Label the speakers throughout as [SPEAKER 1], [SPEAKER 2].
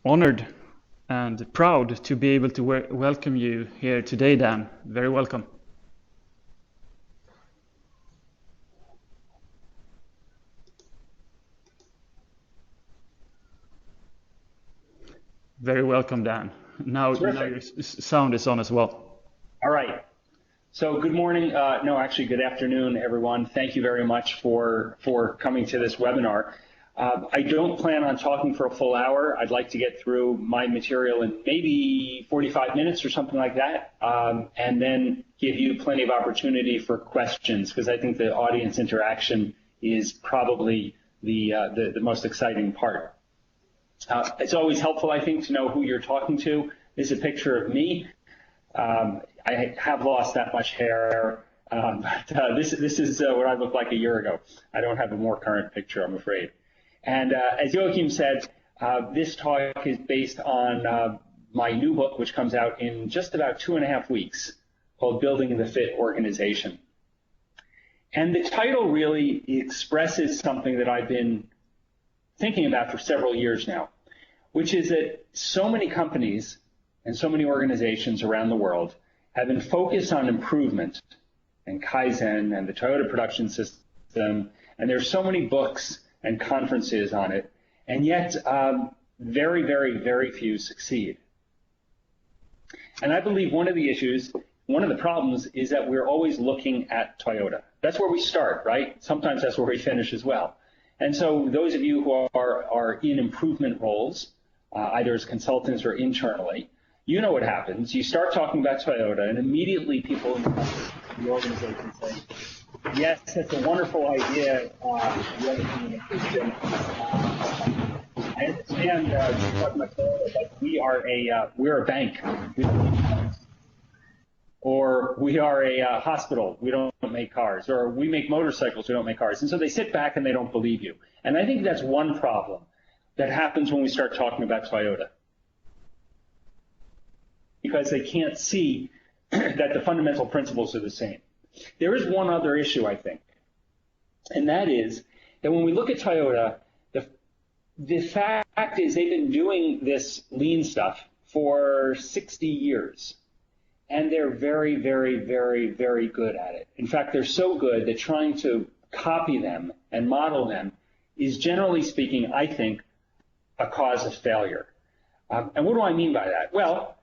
[SPEAKER 1] honored and proud to be able to welcome you here today, Dan. Very welcome. Very welcome, Dan. Now your sound is on as well.
[SPEAKER 2] All right. So good morning. No, actually, good afternoon, everyone. Thank you very much for coming to this webinar. I don't plan on talking for a full hour. I'd like to get through my material in maybe 45 minutes or something like that, and then give you plenty of opportunity for questions, because I think the audience interaction is probably the most exciting part. It's always helpful, I think, to know who you're talking to. This is a picture of me. I have lost that much hair, but this is what I looked like a year ago. I don't have a more current picture, I'm afraid. And as Joachim said, this talk is based on my new book, which comes out in just about 2.5 weeks, called Building the Fit Organization. And the title really expresses something that I've been thinking about for several years now, which is that so many companies and so many organizations around the world have been focused on improvement and Kaizen and the Toyota production system, and there's so many books and conferences on it, and yet very, very, very few succeed. And I believe one of the issues, one of the problems, is that we're always looking at Toyota. That's where we start, right? Sometimes that's where we finish as well. And so those of you who are in improvement roles, either as consultants or internally, you know what happens. You start talking about Toyota, and immediately people in the organization say, yes, that's a wonderful idea. I understand talking about Toyota, but we're a bank. Or we are a hospital, we don't make cars. Or we make motorcycles, we don't make cars. And so they sit back and they don't believe you. And I think that's one problem that happens when we start talking about Toyota. Because they can't see that the fundamental principles are the same. There is one other issue, I think, and that is that when we look at Toyota, the fact is they've been doing this lean stuff for 60 years, and they're very, very, very, very good at it. In fact, they're so good that trying to copy them and model them is, generally speaking, I think, a cause of failure. And what do I mean by that? Well,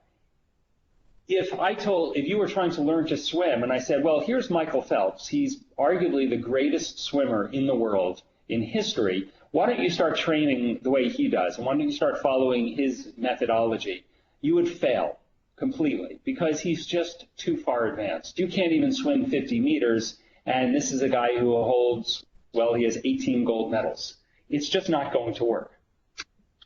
[SPEAKER 2] if you were trying to learn to swim and I said, well, here's Michael Phelps, he's arguably the greatest swimmer in the world in history, why don't you start training the way he does? And why don't you start following his methodology? You would fail completely because he's just too far advanced. You can't even swim 50 meters, and this is a guy who holds, well, he has 18 gold medals. It's just not going to work.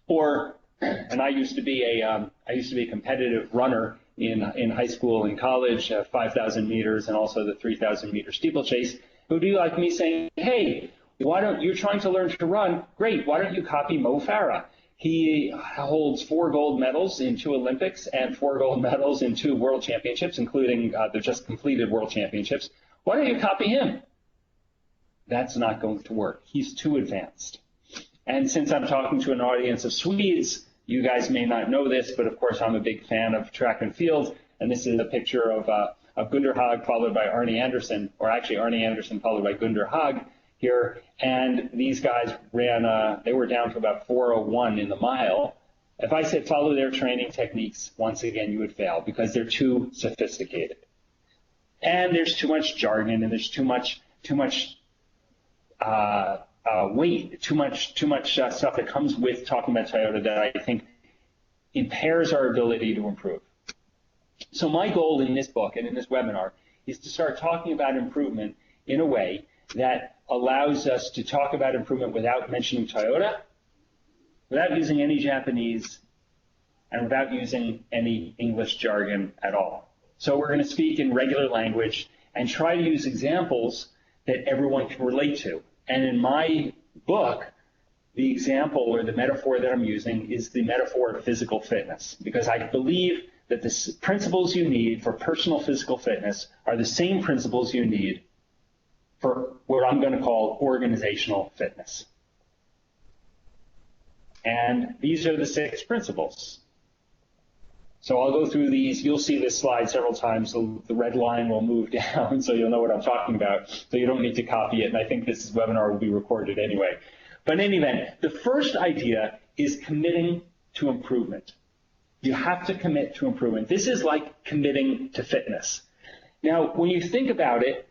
[SPEAKER 2] Or, and I used to be a competitive runner in high school and college, 5,000 meters and also the 3,000 meter steeplechase, who do like me saying, hey, why don't you trying to learn to run? Great, why don't you copy Mo Farah? He holds 4 gold medals in 2 Olympics and 4 gold medals in 2 world championships, including the just completed world championships. Why don't you copy him? That's not going to work. He's too advanced. And since I'm talking to an audience of Swedes, you guys may not know this, but of course I'm a big fan of track and field, and this is a picture of Gunder Haag followed by Arne Anderson, or actually Arne Anderson followed by Gunder Haag here, and these guys ran, they were down to about 4:01 in the mile. If I said follow their training techniques, once again you would fail because they're too sophisticated. And there's too much jargon, and there's too much weight, too much stuff that comes with talking about Toyota that I think impairs our ability to improve. So my goal in this book and in this webinar is to start talking about improvement in a way that allows us to talk about improvement without mentioning Toyota, without using any Japanese, and without using any English jargon at all. So we're going to speak in regular language and try to use examples that everyone can relate to. And in my book, the example or the metaphor that I'm using is the metaphor of physical fitness, because I believe that the principles you need for personal physical fitness are the same principles you need for what I'm going to call organizational fitness. And these are the 6 principles. So I'll go through these. You'll see this slide several times. So the red line will move down so you'll know what I'm talking about. So you don't need to copy it. And I think this webinar will be recorded anyway. But in any event, the first idea is committing to improvement. You have to commit to improvement. This is like committing to fitness. Now, when you think about it,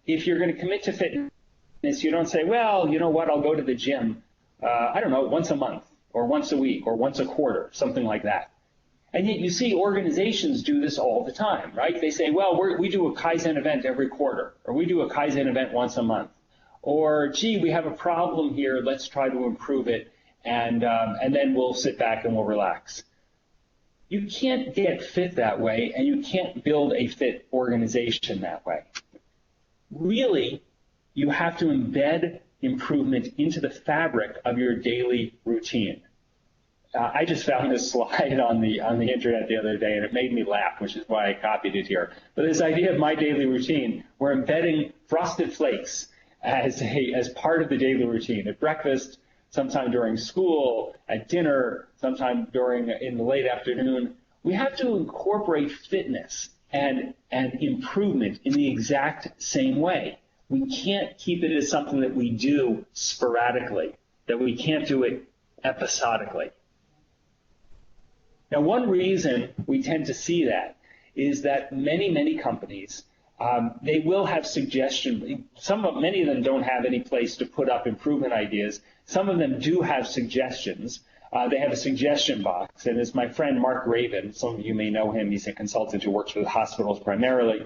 [SPEAKER 2] if you're going to commit to fitness, you don't say, well, you know what, I'll go to the gym, I don't know, once a month or once a week or once a quarter, something like that. And yet you see organizations do this all the time, right? They say, well, we do a Kaizen event every quarter, or we do a Kaizen event once a month. Or, gee, we have a problem here, let's try to improve it, and then we'll sit back and we'll relax. You can't get fit that way, and you can't build a fit organization that way. Really, you have to embed improvement into the fabric of your daily routine. I just found this slide on the internet the other day, and it made me laugh, which is why I copied it here. But this idea of my daily routine, we're embedding Frosted Flakes as part of the daily routine. At breakfast, sometime during school, at dinner, sometime in the late afternoon. We have to incorporate fitness and improvement in the exact same way. We can't keep it as something that we do sporadically, that we can't do it episodically. Now, one reason we tend to see that is that many companies, they will have suggestions. Many of them don't have any place to put up improvement ideas. Some of them do have suggestions. They have a suggestion box. And as my friend Mark Raven, some of you may know him, he's a consultant who works with hospitals primarily.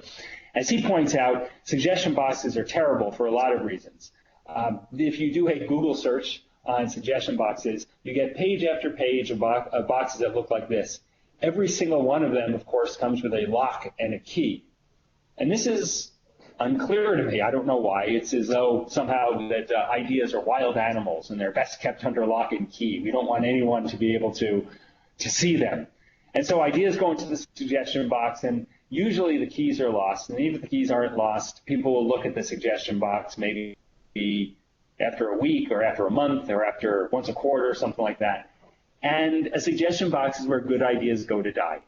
[SPEAKER 2] As he points out, suggestion boxes are terrible for a lot of reasons. If you do a Google search on suggestion boxes, you get page after page of boxes that look like this. Every single one of them, of course, comes with a lock and a key. And this is unclear to me. I don't know why. It's as though somehow that ideas are wild animals and they're best kept under lock and key. We don't want anyone to be able to see them. And so ideas go into the suggestion box, and usually the keys are lost. And even if the keys aren't lost, people will look at the suggestion box maybe after a week or after a month or after once a quarter, something like that. And a suggestion box is where good ideas go to die.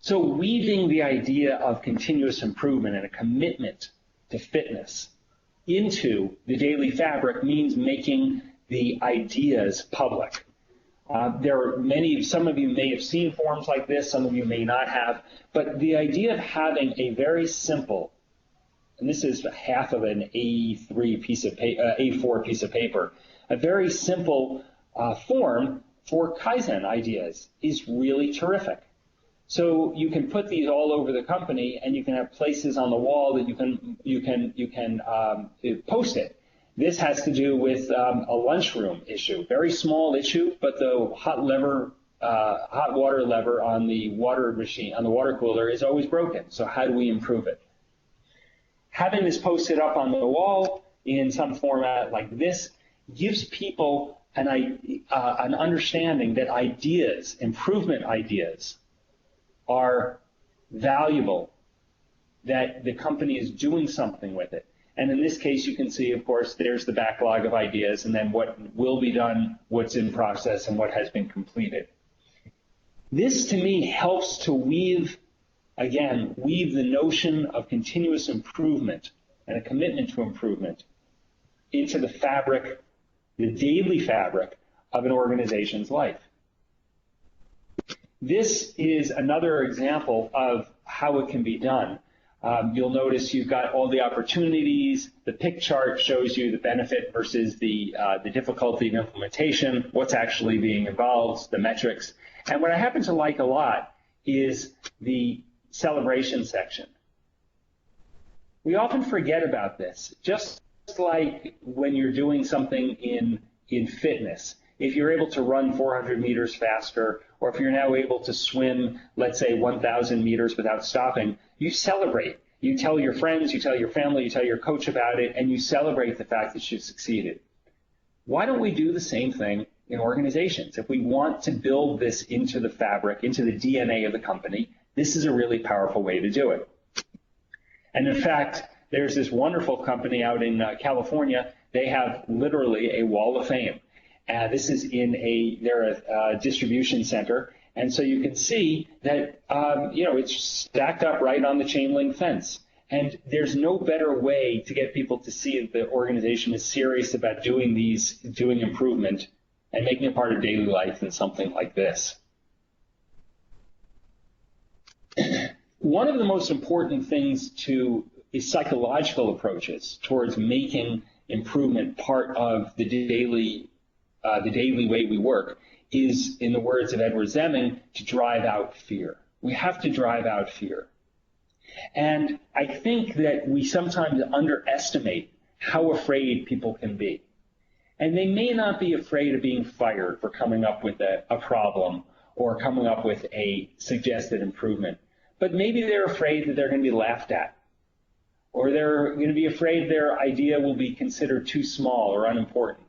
[SPEAKER 2] So weaving the idea of continuous improvement and a commitment to fitness into the daily fabric means making the ideas public. There are some of you may have seen forms like this, some of you may not have, but the idea of having a very simple, and this is half of an A4 piece of paper, a very simple form for Kaizen ideas is really terrific. So you can put these all over the company, and you can have places on the wall that you can post it. This has to do with a lunchroom issue, very small issue, but the hot water lever on the water machine, on the water cooler, is always broken. So how do we improve it? Having this posted up on the wall in some format like this gives people an understanding that ideas, improvement ideas, are valuable, that the company is doing something with it. And in this case, you can see, of course, there's the backlog of ideas, and then what will be done, what's in process, and what has been completed. This, to me, helps to weave the notion of continuous improvement and a commitment to improvement into the fabric, the daily fabric of an organization's life. This is another example of how it can be done. You'll notice you've got all the opportunities. The pick chart shows you the benefit versus the difficulty of implementation, what's actually being involved, the metrics. And what I happen to like a lot is the celebration section. We often forget about this, just like when you're doing something in fitness. If you're able to run 400 meters faster, or if you're now able to swim, let's say 1,000 meters without stopping, you celebrate. You tell your friends, you tell your family, you tell your coach about it, and you celebrate the fact that you've succeeded. Why don't we do the same thing in organizations? If we want to build this into the fabric, into the DNA of the company, this is a really powerful way to do it. And in fact, there's this wonderful company out in California. They have literally a wall of fame. This is in they're a distribution center. And so you can see that, it's stacked up right on the chain link fence. And there's no better way to get people to see that the organization is serious about doing improvement and making it part of daily life than something like this. One of the most important things is psychological approaches towards making improvement part of the daily way we work is, in the words of Edward Deming, to drive out fear. We have to drive out fear. And I think that we sometimes underestimate how afraid people can be. And they may not be afraid of being fired for coming up with a problem or coming up with a suggested improvement. But maybe they're afraid that they're going to be laughed at. Or they're going to be afraid their idea will be considered too small or unimportant.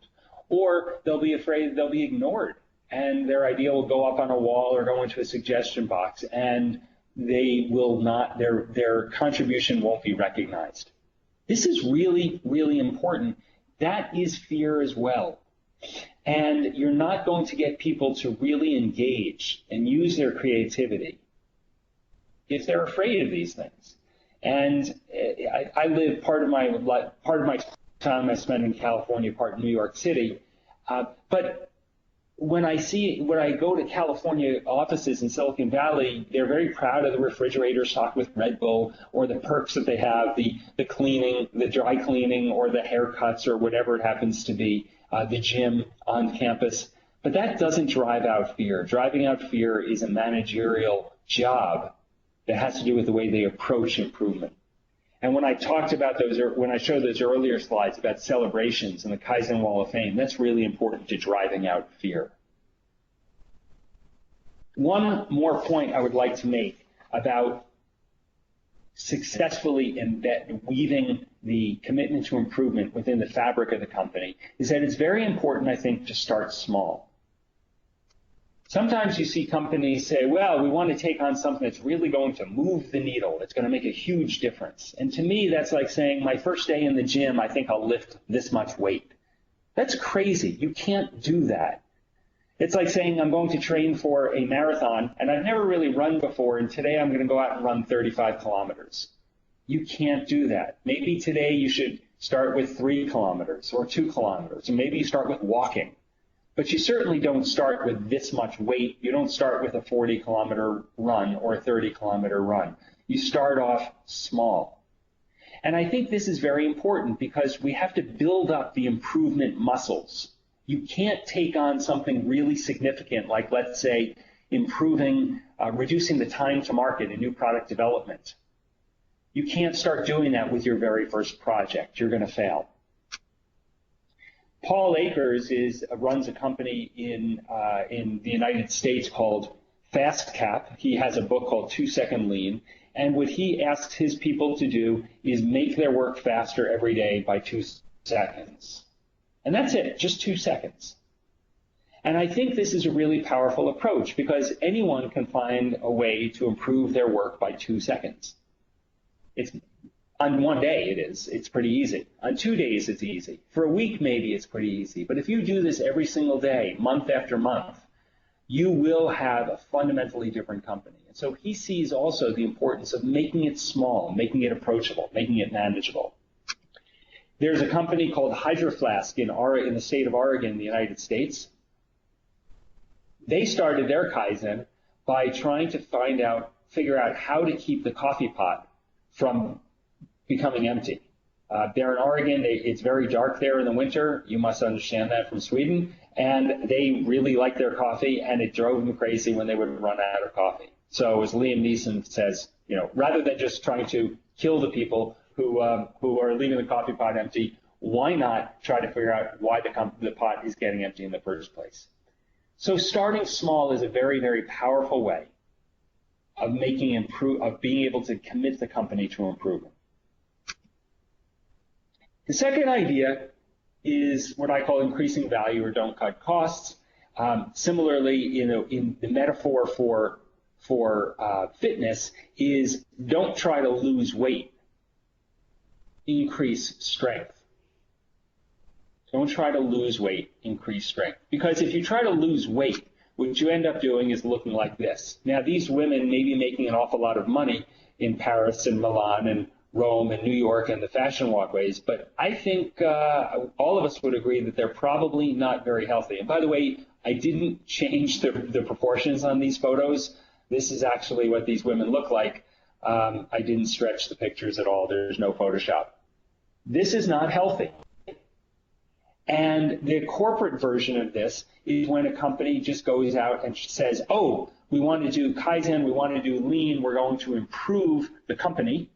[SPEAKER 2] Or they'll be afraid they'll be ignored and their idea will go up on a wall or go into a suggestion box, and they will not, their contribution won't be recognized. This is really, really important. That is fear as well. And you're not going to get people to really engage and use their creativity if they're afraid of these things. And I live part of my time I spent in California, part in New York City. But when I go to California offices in Silicon Valley, they're very proud of the refrigerator stocked with Red Bull or the perks that they have, the cleaning, the dry cleaning, or the haircuts, or whatever it happens to be, the gym on campus. But that doesn't drive out fear. Driving out fear is a managerial job that has to do with the way they approach improvement. And when I talked about when I showed those earlier slides about celebrations and the Kaizen Wall of Fame, that's really important to driving out fear. One more point I would like to make about successfully weaving the commitment to improvement within the fabric of the company is that it's very important, I think, to start small. Sometimes you see companies say, well, we want to take on something that's really going to move the needle. It's going to make a huge difference. And to me, that's like saying, my first day in the gym, I think I'll lift this much weight. That's crazy. You can't do that. It's like saying, I'm going to train for a marathon, and I've never really run before, and today I'm going to go out and run 35 kilometers. You can't do that. Maybe today you should start with 3 kilometers or 2 kilometers, and maybe you start with walking. But you certainly don't start with this much weight. You don't start with a 40-kilometer run or a 30-kilometer run. You start off small. And I think this is very important because we have to build up the improvement muscles. You can't take on something really significant like, let's say, reducing the time to market in new product development. You can't start doing that with your very first project. You're going to fail. Paul Akers runs a company in the United States called FastCap. He has a book called 2 Second Lean, and what he asks his people to do is make their work faster every day by 2 seconds. And that's it, just 2 seconds. And I think this is a really powerful approach because anyone can find a way to improve their work by 2 seconds. On one day, it's pretty easy. On 2 days, it's easy. For a week, maybe it's pretty easy. But if you do this every single day, month after month, you will have a fundamentally different company. And so he sees also the importance of making it small, making it approachable, making it manageable. There's a company called Hydro Flask in the state of Oregon in the United States. They started their Kaizen by trying to figure out how to keep the coffee pot from becoming empty. They're in Oregon. It's very dark there in the winter. You must understand that from Sweden. And they really like their coffee, and it drove them crazy when they would run out of coffee. So as Liam Neeson says, rather than just trying to kill the people who are leaving the coffee pot empty, why not try to figure out why the pot is getting empty in the first place? So starting small is a very, very powerful way of being able to commit the company to improvement. The second idea is what I call increasing value or don't cut costs. Similarly, in the metaphor for fitness is don't try to lose weight, increase strength. Don't try to lose weight, increase strength. Because if you try to lose weight, what you end up doing is looking like this. Now, these women may be making an awful lot of money in Paris and Milan and Rome and New York and the fashion walkways, but I think all of us would agree that they're probably not very healthy. And by the way, I didn't change the proportions on these photos. This is actually what these women look like. I didn't stretch the pictures at all. There's no Photoshop. This is not healthy. And the corporate version of this is when a company just goes out and says, oh, we want to do Kaizen, we want to do lean, we're going to improve the company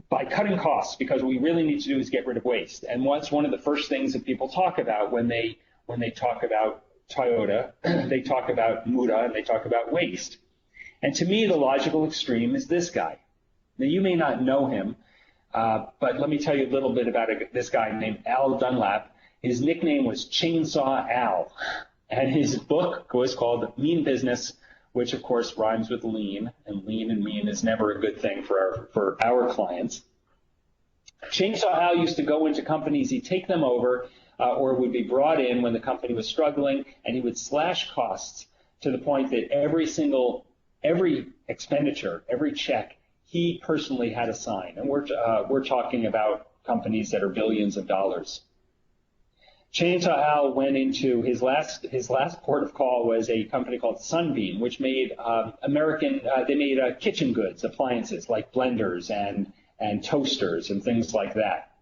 [SPEAKER 2] by cutting costs, because what we really need to do is get rid of waste. And what's one of the first things that people talk about when they talk about Toyota, they talk about Muda, and they talk about waste. And to me, the logical extreme is this guy. Now, you may not know him, but let me tell you a little bit about this guy named Al Dunlap. His nickname was Chainsaw Al, and his book was called Mean Business, which of course rhymes with lean, and lean and mean is never a good thing for our clients. Chainsaw Al used to go into companies, he'd take them over, or would be brought in when the company was struggling, and he would slash costs to the point that every expenditure, every check, he personally had to sign. And we're talking about companies that are billions of dollars. Chainsaw Al went into his last port of call was a company called Sunbeam, which made they made kitchen goods, appliances like blenders and toasters and things like that.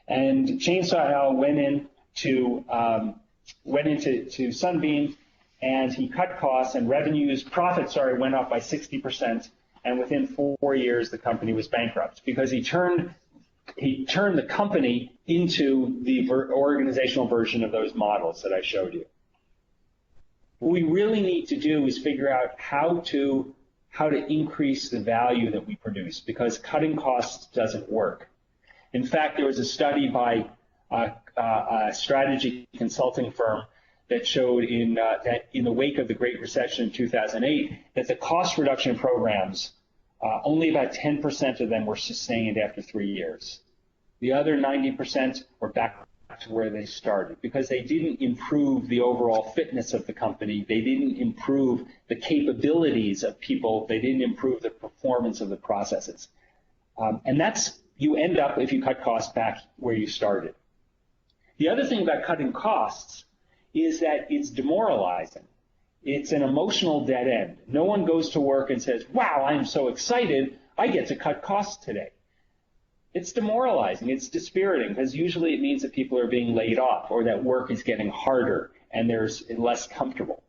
[SPEAKER 2] And Chainsaw Al went into Sunbeam, and he cut costs, and profits went up by 60%. And within 4 years, the company was bankrupt because he turned the company into the organizational version of those models that I showed you. What we really need to do is figure out how to increase the value that we produce, because cutting costs doesn't work. In fact, there was a study by a strategy consulting firm that showed that in the wake of the Great Recession in 2008, that the cost reduction programs, only about 10% of them were sustained after 3 years. The other 90% were back to where they started, because they didn't improve the overall fitness of the company. They didn't improve the capabilities of people. They didn't improve the performance of the processes. And you end up, if you cut costs, back where you started. The other thing about cutting costs is that it's demoralizing. It's an emotional dead end. No one goes to work and says, wow, I'm so excited, I get to cut costs today. It's demoralizing. It's dispiriting, because usually it means that people are being laid off, or that work is getting harder and there's less comfortable.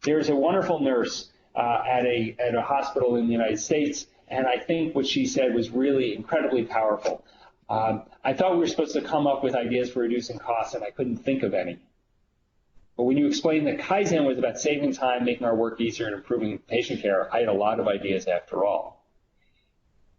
[SPEAKER 2] There's a wonderful nurse at a hospital in the United States, and I think what she said was really incredibly powerful. I thought we were supposed to come up with ideas for reducing costs, and I couldn't think of any. But when you explained that Kaizen was about saving time, making our work easier, and improving patient care, I had a lot of ideas after all.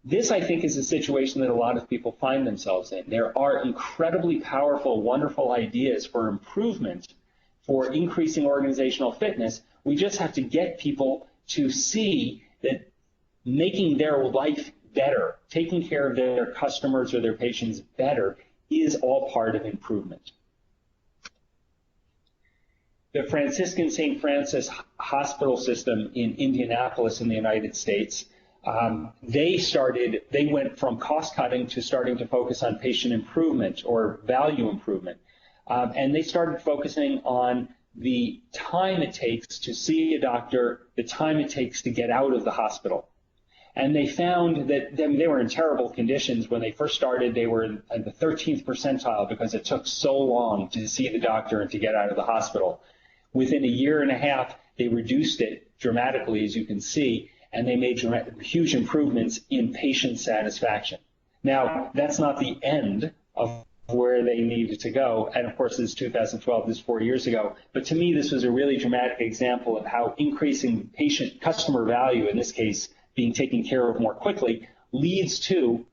[SPEAKER 2] This, I think, is a situation that a lot of people find themselves in. There are incredibly powerful, wonderful ideas for improvement, for increasing organizational fitness. We just have to get people to see that making their life better, taking care of their customers or their patients better, is all part of improvement. The Franciscan St. Francis Hospital System in Indianapolis in the United States, they went from cost cutting to starting to focus on patient improvement or value improvement. And they started focusing on the time it takes to see a doctor, the time it takes to get out of the hospital. And they found that they were in terrible conditions. When they first started, they were in the 13th percentile because it took so long to see the doctor and to get out of the hospital. Within a year and a half, they reduced it dramatically, as you can see, and they made huge improvements in patient satisfaction. Now, that's not the end of where they needed to go. And of course, this is 2012, this is 4 years ago. But to me, this was a really dramatic example of how increasing customer value, in this case, being taken care of more quickly, leads to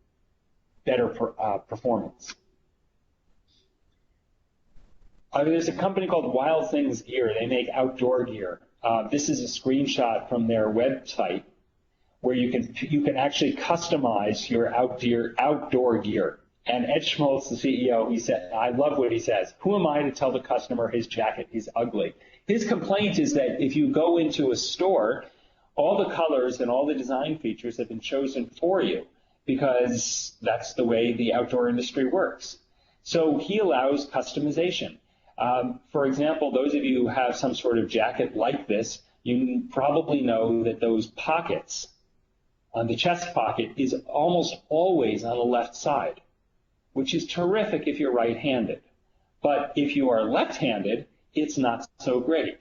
[SPEAKER 2] better performance. There's a company called Wild Things Gear. They make outdoor gear. This is a screenshot from their website where you can actually customize your outdoor gear. And Ed Schmaltz, the CEO, he said, I love what he says. Who am I to tell the customer his jacket is ugly? His complaint is that if you go into a store, all the colors and all the design features have been chosen for you because that's the way the outdoor industry works. So he allows customization. For example, those of you who have some sort of jacket like this, you probably know that those pockets on the chest pocket is almost always on the left side, which is terrific if you're right-handed. But if you are left-handed, it's not so great.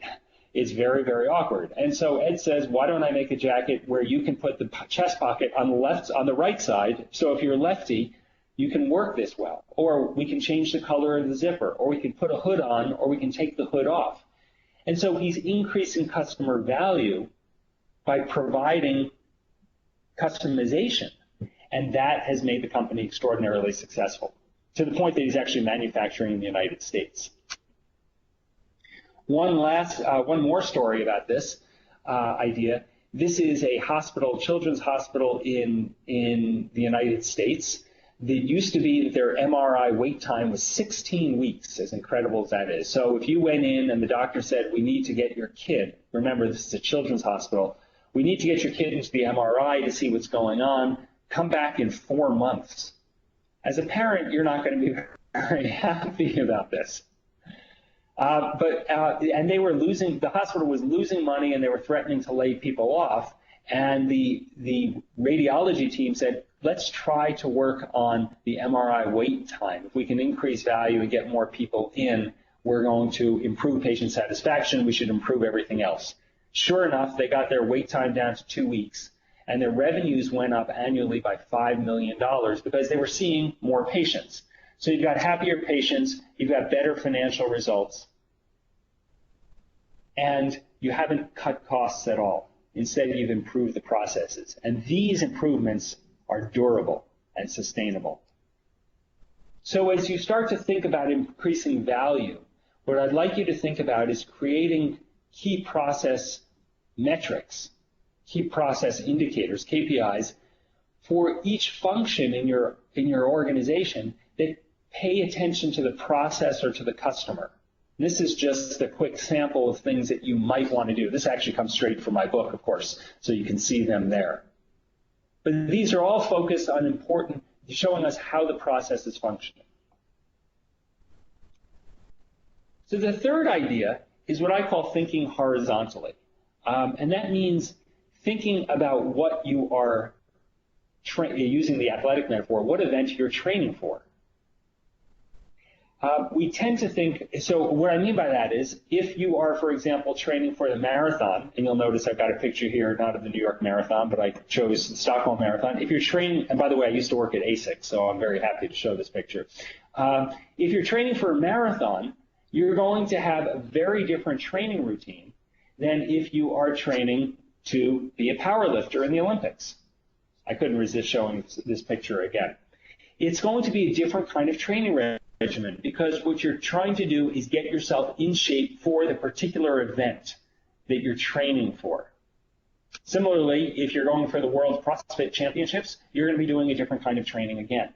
[SPEAKER 2] It's very, very awkward. And so Ed says, why don't I make a jacket where you can put the chest pocket on the right side, so if you're lefty, you can work this well. Or we can change the color of the zipper, or we can put a hood on, or we can take the hood off. And so he's increasing customer value by providing customization. And that has made the company extraordinarily successful, to the point that he's actually manufacturing in the United States. One more story about this idea. This is a hospital, children's hospital in the United States. It used to be that their MRI wait time was 16 weeks, as incredible as that is. So if you went in and the doctor said, we need to get your kid, remember this is a children's hospital, we need to get your kid into the MRI to see what's going on, come back in 4 months. As a parent, you're not going to be very happy about this. And they were losing, the hospital was losing money and they were threatening to lay people off. And the radiology team said, let's try to work on the MRI wait time. If we can increase value and get more people in, we're going to improve patient satisfaction. We should improve everything else. Sure enough, they got their wait time down to 2 weeks, and their revenues went up annually by $5 million because they were seeing more patients. So you've got happier patients, you've got better financial results, and you haven't cut costs at all. Instead, you've improved the processes. And these improvements are durable and sustainable. So as you start to think about increasing value, what I'd like you to think about is creating key process metrics, key process indicators, KPIs, for each function in your organization that pay attention to the process or to the customer. This is just a quick sample of things that you might want to do. This actually comes straight from my book, of course, so you can see them there. But these are all focused on showing us how the process is functioning. So the third idea is what I call thinking horizontally. And that means thinking about what you are using the athletic metaphor, what event you're training for. We tend to think, so what I mean by that is, if you are, for example, training for the marathon, and you'll notice I've got a picture here, not of the New York Marathon, but I chose the Stockholm Marathon. If you're training, and by the way, I used to work at ASIC, so I'm very happy to show this picture. If you're training for a marathon, you're going to have a very different training routine than if you are training to be a powerlifter in the Olympics. I couldn't resist showing this picture again. It's going to be a different kind of training regimen because what you're trying to do is get yourself in shape for the particular event that you're training for. Similarly, if you're going for the World CrossFit Championships, you're going to be doing a different kind of training again.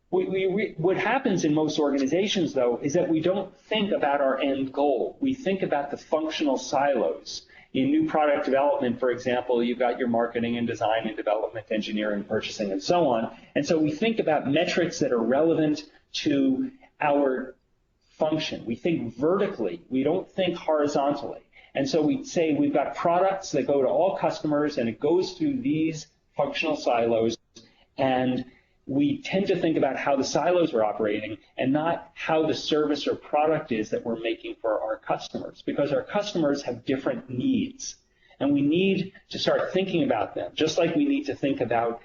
[SPEAKER 2] What happens in most organizations, though, is that we don't think about our end goal. We think about the functional silos. In new product development, for example, you've got your marketing and design and development, engineering, purchasing, and so on. And so we think about metrics that are relevant to our function. We think vertically. We don't think horizontally. And so we say we've got products that go to all customers, and it goes through these functional silos, and we tend to think about how the silos are operating and not how the service or product is that we're making for our customers, because our customers have different needs, and we need to start thinking about them. Just like we need to think about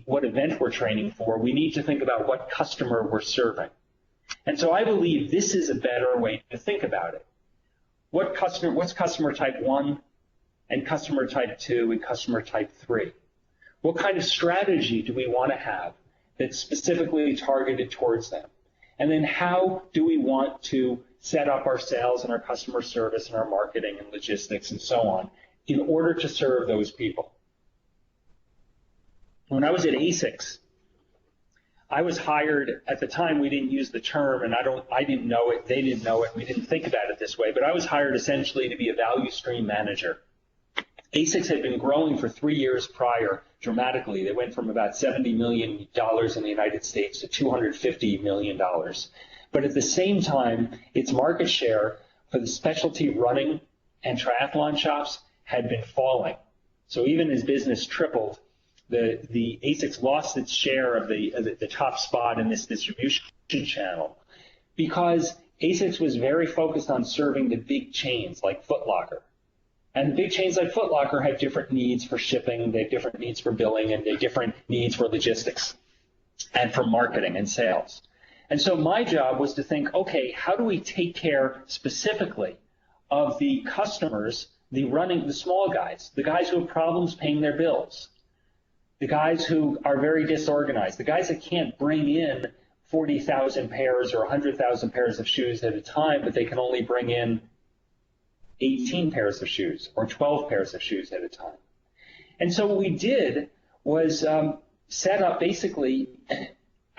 [SPEAKER 2] what event we're training for, we need to think about what customer we're serving. And so I believe this is a better way to think about it. What's customer type 1 and customer type 2 and customer type 3? What kind of strategy do we want to have that's specifically targeted towards them? And then how do we want to set up our sales and our customer service and our marketing and logistics and so on in order to serve those people? When I was at ASICS, I was hired at the time. We didn't use the term, and I didn't know it. They didn't know it. We didn't think about it this way. But I was hired essentially to be a value stream manager. ASICs had been growing for 3 years prior dramatically. They went from about $70 million in the United States to $250 million. But at the same time, its market share for the specialty running and triathlon shops had been falling. So even as business tripled, the ASICs lost its share of the top spot in this distribution channel because ASICs was very focused on serving the big chains like Foot Locker. And the big chains like Foot Locker have different needs for shipping, they have different needs for billing, and they have different needs for logistics and for marketing and sales. And so my job was to think, okay, how do we take care specifically of the customers, the small guys, the guys who have problems paying their bills, the guys who are very disorganized, the guys that can't bring in 40,000 pairs or 100,000 pairs of shoes at a time, but they can only bring in 18 pairs of shoes or 12 pairs of shoes at a time. And so what we did was set up basically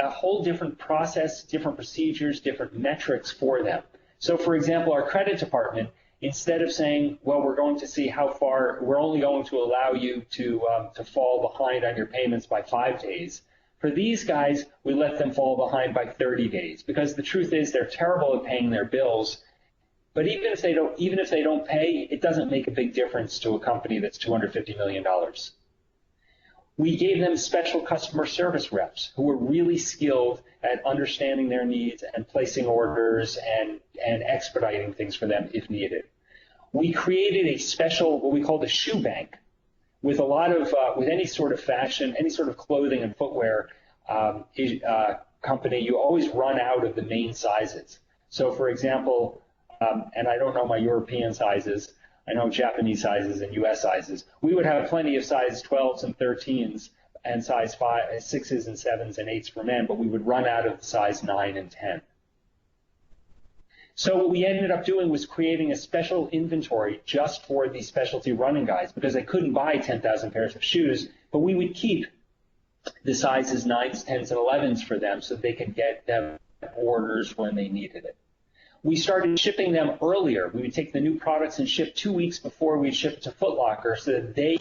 [SPEAKER 2] a whole different process, different procedures, different metrics for them. So for example, our credit department, instead of saying, well, we're going to see how far, we're only going to allow you to fall behind on your payments by 5 days. For these guys, we let them fall behind by 30 days because the truth is they're terrible at paying their bills. But even if they don't pay, it doesn't make a big difference to a company that's $250 million. We gave them special customer service reps who were really skilled at understanding their needs and placing orders and expediting things for them if needed. We created a special, what we called a shoe bank, with a lot of, with any sort of fashion, any sort of clothing and footwear company, you always run out of the main sizes. So for example, and I don't know my European sizes, I know Japanese sizes and US sizes, we would have plenty of size 12s and 13s and size 6s and 7s and 8s for men, but we would run out of size 9 and 10. So what we ended up doing was creating a special inventory just for these specialty running guys because they couldn't buy 10,000 pairs of shoes, but we would keep the sizes 9s, 10s, and 11s for them so they could get them orders when they needed it. We started shipping them earlier. We would take the new products and ship 2 weeks before we ship it to Foot Locker so that they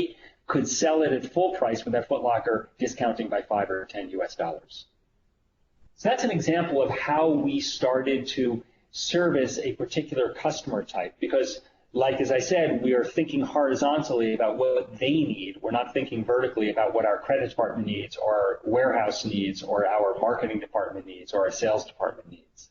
[SPEAKER 2] could sell it at full price with their Foot Locker discounting by $5 or $10 US. So that's an example of how we started to service a particular customer type because, like as I said, we are thinking horizontally about what they need. We're not thinking vertically about what our credit department needs or our warehouse needs or our marketing department needs or our sales department needs.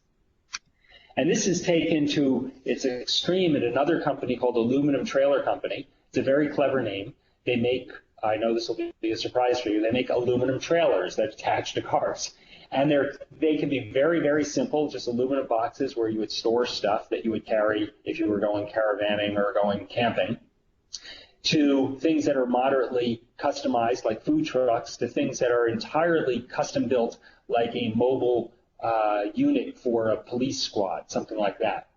[SPEAKER 2] And this is taken to its extreme at another company called Aluminum Trailer Company. It's a very clever name. They make, I know this will be a surprise for you, they make aluminum trailers that attach to cars. And they can be very, very simple, just aluminum boxes where you would store stuff that you would carry if you were going caravanning or going camping, to things that are moderately customized like food trucks, to things that are entirely custom built like a mobile unit for a police squad, something like that.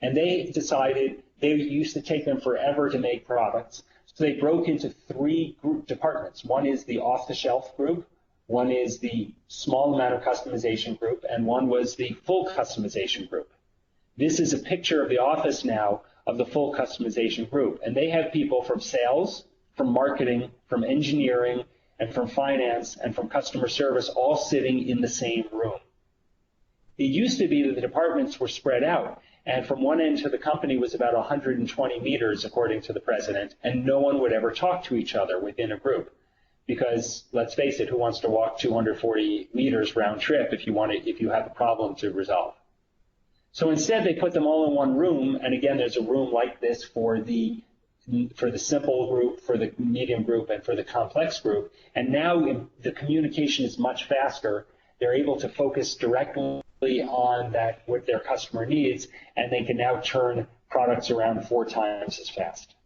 [SPEAKER 2] And they decided they used to take them forever to make products, so they broke into 3 group departments. One is the off-the-shelf group, one is the small amount of customization group, and one was the full customization group. This is a picture of the office now of the full customization group, and they have people from sales, from marketing, from engineering, and from finance, and from customer service all sitting in the same room. It used to be that the departments were spread out, and from one end to the company was about 120 meters, according to the president, and no one would ever talk to each other within a group. Because, let's face it, who wants to walk 240 meters round trip if you have a problem to resolve? So instead, they put them all in one room, and again, there's a room like this for the simple group, for the medium group, and for the complex group. And now the communication is much faster. They're able to focus directly on what their customer needs, and they can now turn products around 4 times as fast.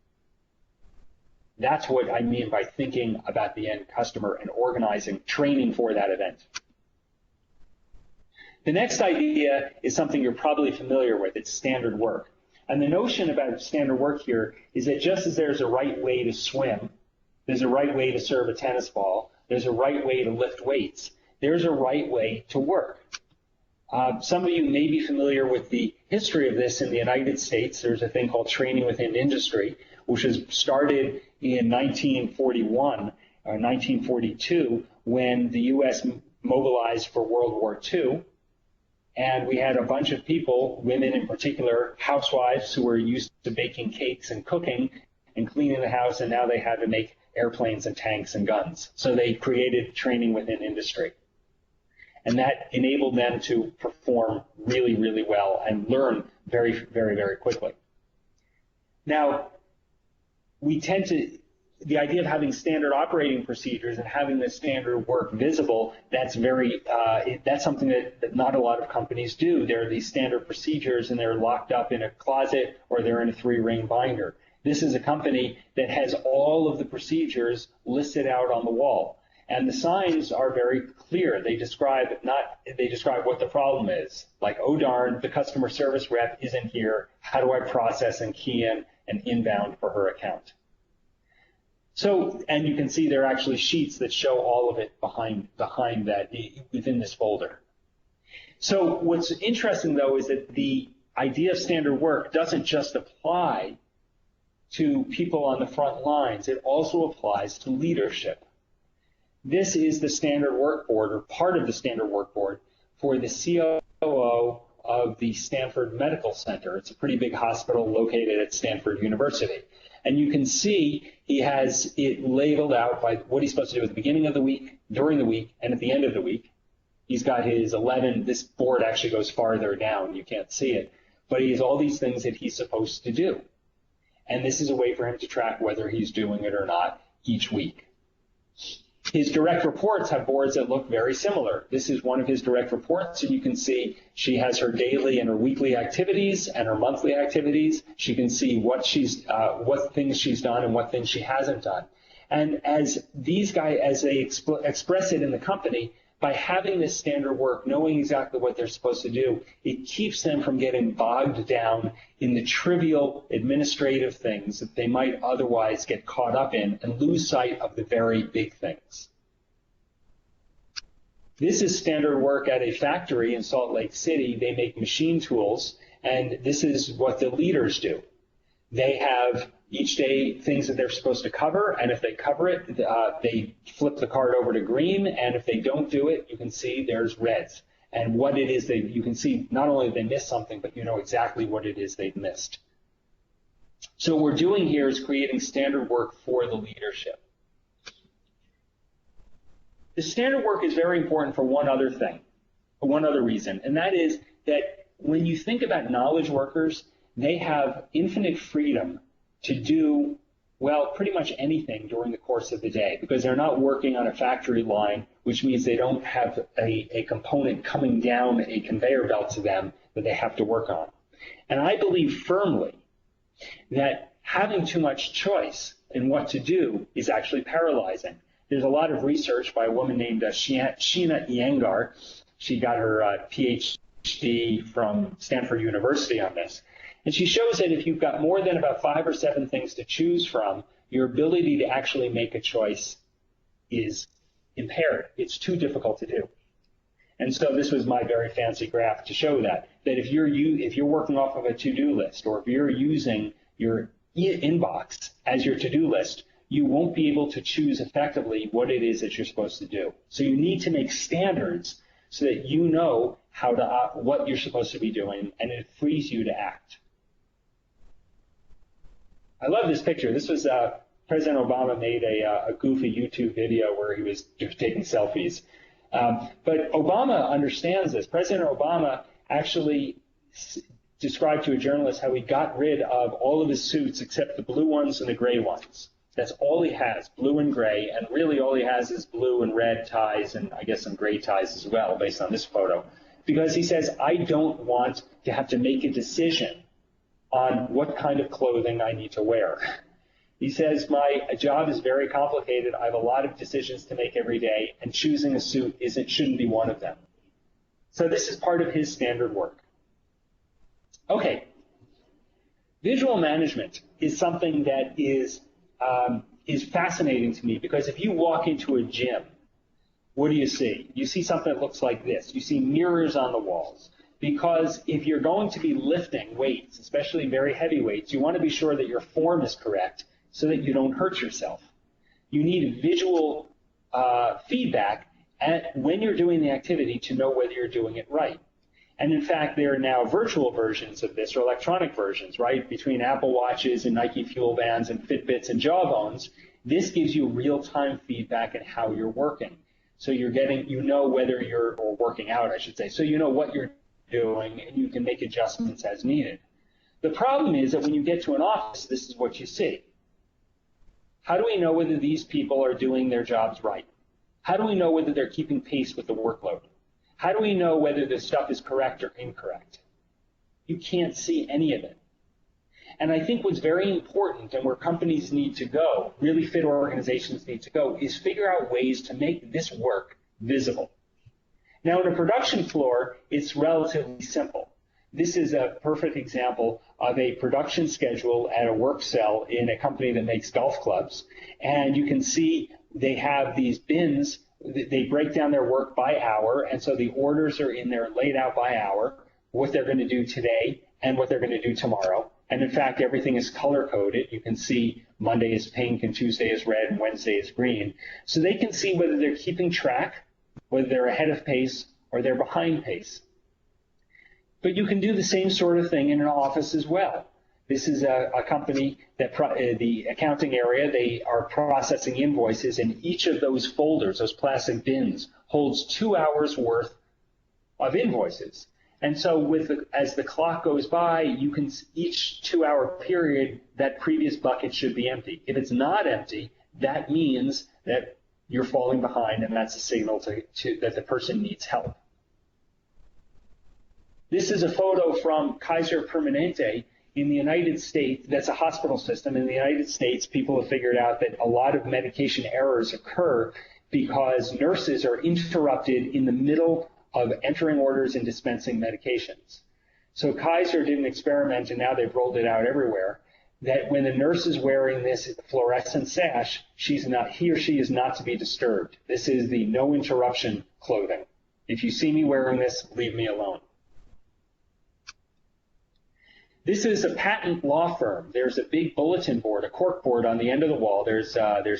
[SPEAKER 2] That's what I mean by thinking about the end customer and organizing training for that event. The next idea is something you're probably familiar with. It's standard work. And the notion about standard work here is that just as there's a right way to swim, there's a right way to serve a tennis ball, there's a right way to lift weights, there's a right way to work. Some of you may be familiar with the history of this in the United States. There's a thing called training within industry, which was started in 1941 or 1942 when the U.S. mobilized for World War II. And we had a bunch of people, women in particular, housewives who were used to baking cakes and cooking and cleaning the house, and now they had to make airplanes and tanks and guns. So they created training within industry. And that enabled them to perform really, really well and learn very, very, very quickly. Now, we tend to, the idea of having standard operating procedures and having the standard work visible, that's something that not a lot of companies do. There are these standard procedures and they're locked up in a closet or they're in a 3-ring binder. This is a company that has all of the procedures listed out on the wall. And the signs are very clear. They describe what the problem is. Like, oh darn, the customer service rep isn't here. How do I process and key in an inbound for her account? So, and you can see there are actually sheets that show all of it behind that within this folder. So what's interesting though is that the idea of standard work doesn't just apply to people on the front lines. It also applies to leadership. This is the standard work board, or part of the standard work board, for the COO of the Stanford Medical Center. It's a pretty big hospital located at Stanford University. And you can see he has it labeled out by what he's supposed to do at the beginning of the week, during the week, and at the end of the week. He's got his 11, this board actually goes farther down, you can't see it, but he has all these things that he's supposed to do. And this is a way for him to track whether he's doing it or not each week. His direct reports have boards that look very similar. This is one of his direct reports, and you can see she has her daily and her weekly activities and her monthly activities. She can see what things she's done and what things she hasn't done. And as these guys, as they express it in the company, by having this standard work, knowing exactly what they're supposed to do, it keeps them from getting bogged down in the trivial administrative things that they might otherwise get caught up in and lose sight of the very big things. This is standard work at a factory in Salt Lake City. They make machine tools, and this is what the leaders do. They have each day things that they're supposed to cover, and if they cover it, they flip the card over to green, and if they don't do it, you can see there's reds. And what it is, you can see not only did they miss something, but you know exactly what it is they've missed. So what we're doing here is creating standard work for the leadership. The standard work is very important for one other thing, for one other reason, and that is that when you think about knowledge workers, they have infinite freedom to do, well, pretty much anything during the course of the day because they're not working on a factory line, which means they don't have a component coming down a conveyor belt to them that they have to work on. And I believe firmly that having too much choice in what to do is actually paralyzing. There's a lot of research by a woman named Sheena Iyengar. She got her PhD from Stanford University on this. And she shows that if you've got more than about 5 or 7 things to choose from, your ability to actually make a choice is impaired. It's too difficult to do. And so this was my very fancy graph to show that if you're working off of a to-do list, or if you're using your inbox as your to-do list, you won't be able to choose effectively what it is that you're supposed to do. So you need to make standards so that you know what you're supposed to be doing, and it frees you to act. I love this picture. This was President Obama made a goofy YouTube video where he was taking selfies. But Obama understands this. President Obama actually described to a journalist how he got rid of all of his suits except the blue ones and the gray ones. That's all he has, blue and gray, and really all he has is blue and red ties and I guess some gray ties as well based on this photo. Because he says, I don't want to have to make a decision on what kind of clothing I need to wear. He says, my job is very complicated. I have a lot of decisions to make every day, and choosing a suit shouldn't be one of them. So this is part of his standard work. Okay. Visual management is something that is fascinating to me because if you walk into a gym what do you see? You see something that looks like this. You see mirrors on the walls. Because if you're going to be lifting weights, especially very heavy weights, you want to be sure that your form is correct so that you don't hurt yourself. You need visual feedback when you're doing the activity to know whether you're doing it right. And in fact, there are now virtual versions of this, or electronic versions, right? Between Apple Watches and Nike Fuel Bands and Fitbits and Jawbones, this gives you real-time feedback on how you're working. So you're getting, you know whether you're, or working out, I should say, so you know what you're doing, and you can make adjustments as needed. The problem is that when you get to an office, this is what you see. How do we know whether these people are doing their jobs right? How do we know whether they're keeping pace with the workload? How do we know whether this stuff is correct or incorrect? You can't see any of it. And I think what's very important, and where companies need to go, really fit organizations need to go, is figure out ways to make this work visible. Now, in a production floor, it's relatively simple. This is a perfect example of a production schedule at a work cell in a company that makes golf clubs. And you can see they have these bins. They break down their work by hour, and so the orders are in there laid out by hour, what they're going to do today and what they're going to do tomorrow. And in fact, everything is color-coded. You can see Monday is pink and Tuesday is red and Wednesday is green. So they can see whether they're keeping track, whether they're ahead of pace or they're behind pace. But you can do the same sort of thing in an office as well. This is a company that the accounting area, they are processing invoices, and each of those folders, those plastic bins, holds 2 hours worth of invoices. And so as the clock goes by, you can, each 2 hour period, that previous bucket should be empty. If it's not empty, that means that you're falling behind, and that's a signal that the person needs help. This is a photo from Kaiser Permanente in the United States. That's a hospital system. In the United States, people have figured out that a lot of medication errors occur because nurses are interrupted in the middle of entering orders and dispensing medications. So Kaiser did an experiment, and now they've rolled it out everywhere, that when the nurse is wearing this fluorescent sash, he or she is not to be disturbed. This is the no interruption clothing. If you see me wearing this, leave me alone. This is a patent law firm. There's a big bulletin board, a cork board on the end of the wall. There's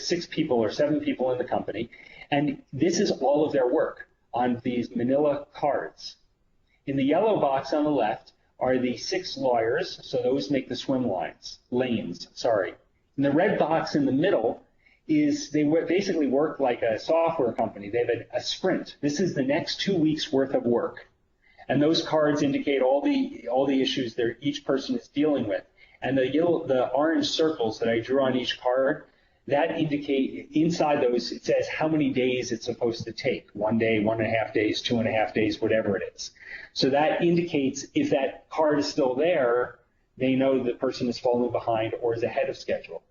[SPEAKER 2] 6 people or 7 people in the company, and this is all of their work on these manila cards. In the yellow box on the left are the 6 lawyers, so those make the swim lanes. In the red box in the middle is they basically work like a software company. They have a sprint. This is the next 2 weeks worth of work. And those cards indicate all the issues that each person is dealing with. And the orange circles that I drew on each card, that indicate inside those, it says how many days it's supposed to take. 1 day, 1.5 days, 2.5 days, whatever it is. So that indicates if that card is still there, they know the person is falling behind or is ahead of schedule.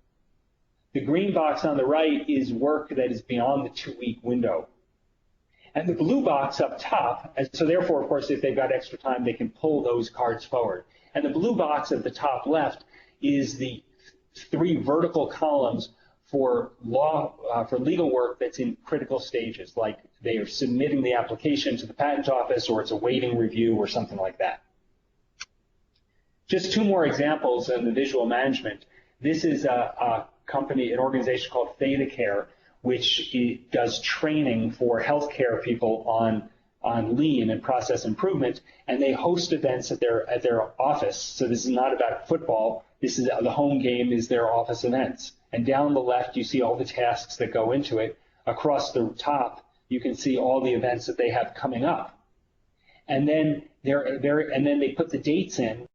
[SPEAKER 2] The green box on the right is work that is beyond the 2-week window. And the blue box up top, and so therefore, of course, if they've got extra time, they can pull those cards forward. And the blue box at the top left is the 3 vertical columns for legal work that's in critical stages, like they are submitting the application to the patent office or it's awaiting review or something like that. Just 2 more examples in the visual management. This is a company, an organization called ThetaCare, which does training for healthcare people on lean and process improvement, and they host events at their office. So this is not about football. This is the home game is their office events. And down the left, you see all the tasks that go into it. Across the top, you can see all the events that they have coming up. And then they put the dates in.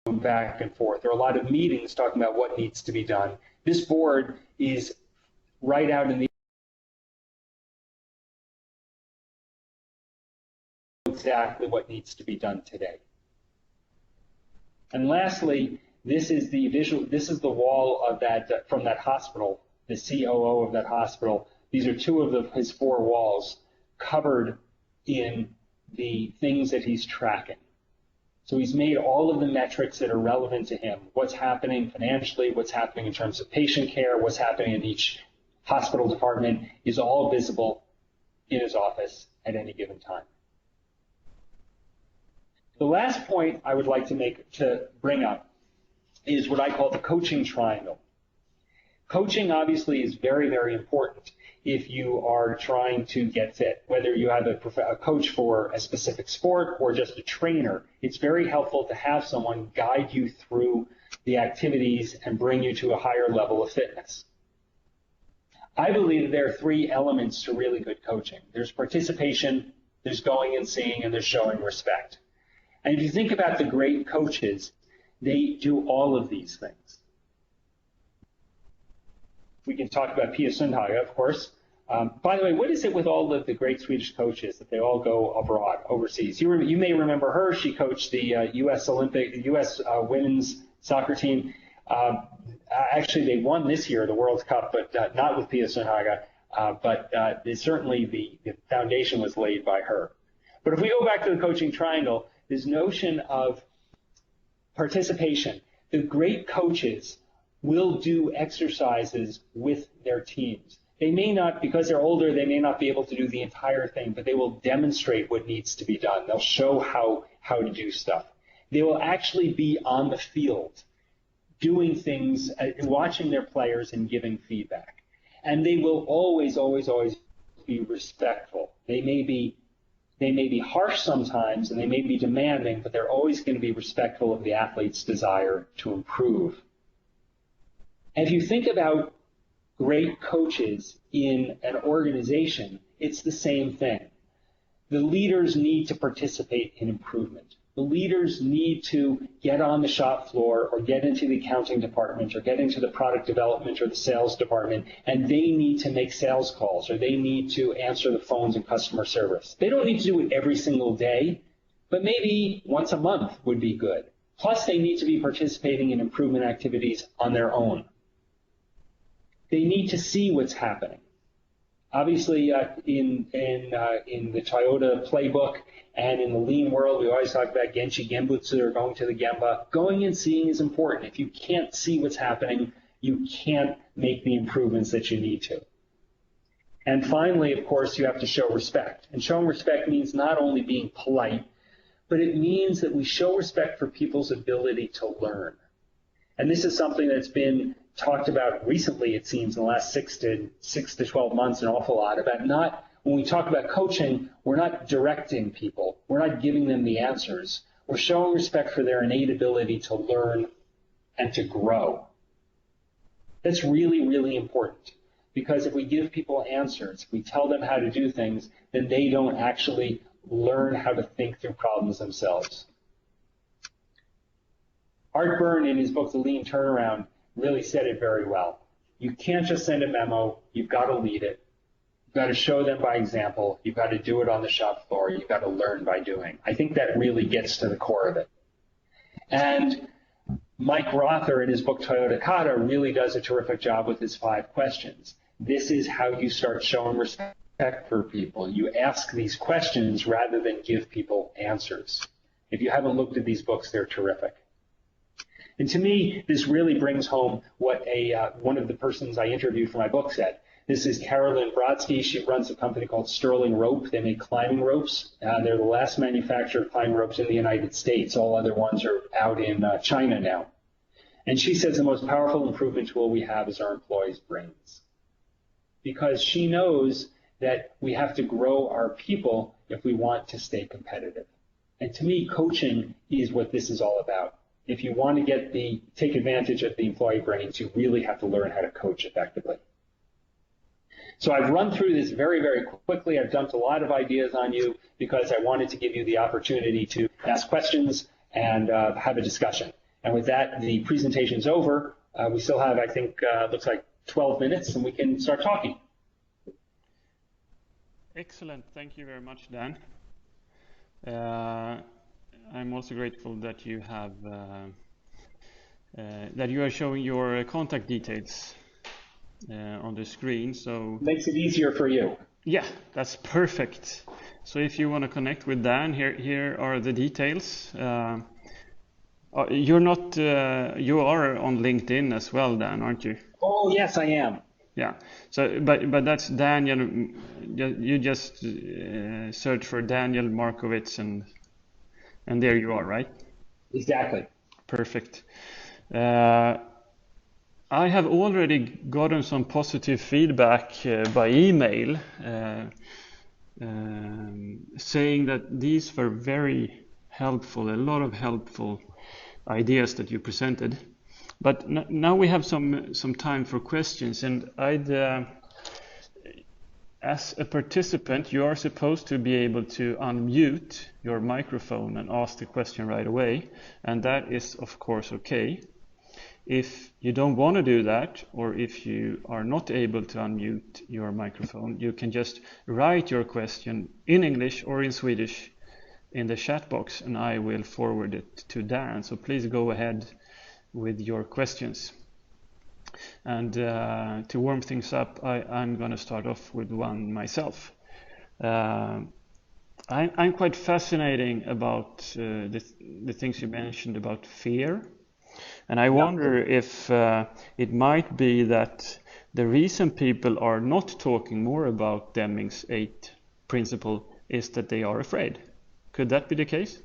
[SPEAKER 2] Back and forth. There are a lot of meetings talking about what needs to be done. This board is right out in the exactly what needs to be done today. And lastly, this is the visual. This is the wall of that from that hospital. The COO of that hospital. These are 2 of his 4 walls covered in the things that he's tracking. So he's made all of the metrics that are relevant to him. What's happening financially, what's happening in terms of patient care, what's happening in each hospital department is all visible in his office at any given time. The last point I would like to bring up is what I call the coaching triangle. Coaching obviously is very, very important if you are trying to get fit, whether you have a coach for a specific sport or just a trainer. It's very helpful to have someone guide you through the activities and bring you to a higher level of fitness. I believe that there are three elements to really good coaching. There's participation, there's going and seeing, and there's showing respect. And if you think about the great coaches, they do all of these things. We can talk about Pia Sundhage, of course. By the way, what is it with all of the great Swedish coaches that they all go abroad, overseas? You may remember her. She coached the U.S. women's soccer team. Actually, they won this year the World Cup, but not with Pia Sundhage. But certainly the foundation was laid by her. But if we go back to the coaching triangle, this notion of participation, the great coaches will do exercises with their teams. They may not, because they're older, they may not be able to do the entire thing, but they will demonstrate what needs to be done. They'll show how to do stuff. They will actually be on the field doing things, watching their players and giving feedback. And they will always, always, always be respectful. They may be harsh sometimes and they may be demanding, but they're always going to be respectful of the athlete's desire to improve. And if you think about great coaches in an organization, it's the same thing. The leaders need to participate in improvement. The leaders need to get on the shop floor or get into the accounting department or get into the product development or the sales department, and they need to make sales calls or they need to answer the phones in customer service. They don't need to do it every single day, but maybe once a month would be good. Plus, they need to be participating in improvement activities on their own. They need to see what's happening. Obviously, in the Toyota playbook and in the lean world, we always talk about Genchi Genbutsu or going to the Gemba. Going and seeing is important. If you can't see what's happening, you can't make the improvements that you need to. And finally, of course, you have to show respect. And showing respect means not only being polite, but it means that we show respect for people's ability to learn. And this is something that's been talked about recently, it seems, in the last 6 to 12 months, an awful lot, about not, when we talk about coaching, we're not directing people. We're not giving them the answers. We're showing respect for their innate ability to learn and to grow. That's really, really important, because if we give people answers, if we tell them how to do things, then they don't actually learn how to think through problems themselves. Art Byrne, in his book, The Lean Turnaround, really said it very well. You can't just send a memo. You've got to lead it. You've got to show them by example. You've got to do it on the shop floor. You've got to learn by doing. I think that really gets to the core of it. And Mike Rother, in his book Toyota Kata, really does a terrific job with his 5 questions. This is how you start showing respect for people. You ask these questions rather than give people answers. If you haven't looked at these books, they're terrific. And to me, this really brings home what one of the persons I interviewed for my book said. This is Carolyn Brodsky. She runs a company called Sterling Rope. They make climbing ropes. They're the last manufacturer of climbing ropes in the United States. All other ones are out in China now. And she says the most powerful improvement tool we have is our employees' brains. Because she knows that we have to grow our people if we want to stay competitive. And to me, coaching is what this is all about. If you want to take advantage of the employee brains, you really have to learn how to coach effectively. So I've run through this very, very quickly. I've dumped a lot of ideas on you because I wanted to give you the opportunity to ask questions and have a discussion. And with that, the presentation's over. We still have, I think, looks like 12 minutes, and we can start talking.
[SPEAKER 1] Excellent. Thank you very much, Dan. I'm also grateful that you have that you are showing your contact details on the screen. So
[SPEAKER 2] makes it easier for you.
[SPEAKER 1] Yeah, that's perfect. So if you want to connect with Dan, here are the details. You're not. You are on LinkedIn as well, Dan, aren't you?
[SPEAKER 2] Oh, yes, I am.
[SPEAKER 1] Yeah. So, but that's Daniel. You just search for Daniel Markovitz, and there you are, right?
[SPEAKER 2] Exactly.
[SPEAKER 1] Perfect. Uh, I have already gotten some positive feedback by email, saying that these were very helpful. A lot of helpful ideas that you presented. But now we have some time for questions, and as a participant, you are supposed to be able to unmute your microphone and ask the question right away, and that is of course okay. If you don't want to do that, or if you are not able to unmute your microphone, you can just write your question in English or in Swedish in the chat box, and I will forward it to Dan. So please go ahead with your questions. And to warm things up, I'm going to start off with one myself. I'm quite fascinating about the things you mentioned about fear. And I wonder if it might be that the reason people are not talking more about Deming's 8 principle is that they are afraid. Could that be the case?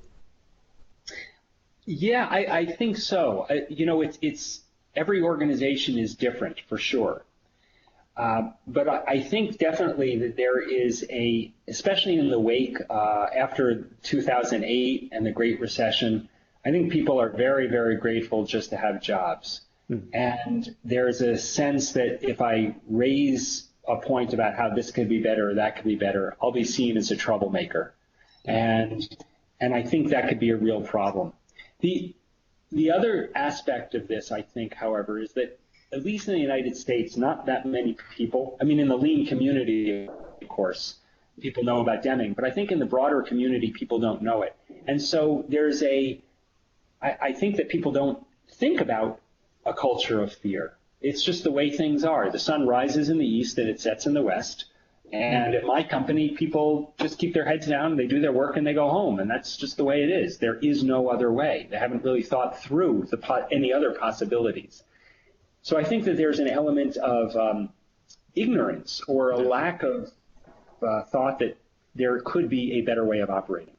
[SPEAKER 2] Yeah, I think so. It's every organization is different for sure. But I think definitely that there is especially in the wake after 2008 and the Great Recession, I think people are very, very grateful just to have jobs. And there's a sense that if I raise a point about how this could be better or that could be better, I'll be seen as a troublemaker. And I think that could be a real problem. The other aspect of this, I think, however, is that at least in the United States, not that many people, I mean, in the lean community, of course, people know about Deming, but I think in the broader community, people don't know it. And so I think that people don't think about a culture of fear. It's just the way things are. The sun rises in the east and it sets in the west. And at my company, people just keep their heads down, they do their work, and they go home. And that's just the way it is. There is no other way. They haven't really thought through any other possibilities. So I think that there's an element of ignorance or a lack of thought that there could be a better way of operating.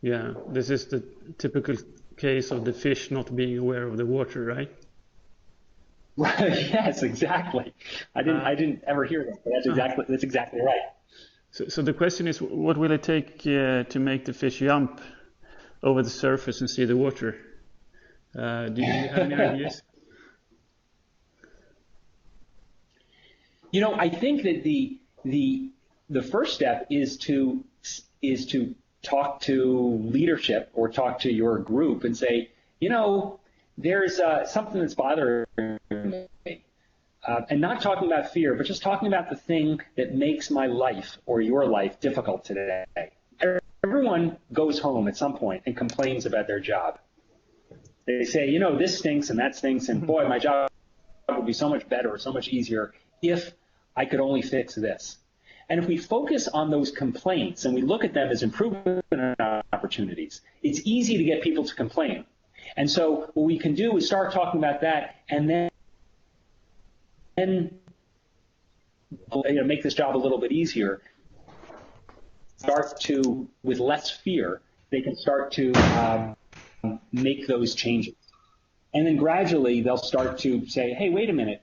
[SPEAKER 1] Yeah, this is the typical case of the fish not being aware of the water, right?
[SPEAKER 2] Yes, exactly. I didn't ever hear that, but that's exactly right.
[SPEAKER 1] So the question is, what will it take to make the fish jump over the surface and see the water? Do you have any ideas?
[SPEAKER 2] I think that the first step is to talk to leadership or talk to your group and say, there's something that's bothering me. And not talking about fear, but just talking about the thing that makes my life or your life difficult today. Everyone goes home at some point and complains about their job. They say, this stinks and that stinks, and boy, my job would be so much better or so much easier if I could only fix this. And if we focus on those complaints and we look at them as improvement opportunities, it's easy to get people to complain. And so what we can do is start talking about that and then make this job a little bit easier. With less fear, they can start to make those changes. And then gradually they'll start to say, hey, wait a minute,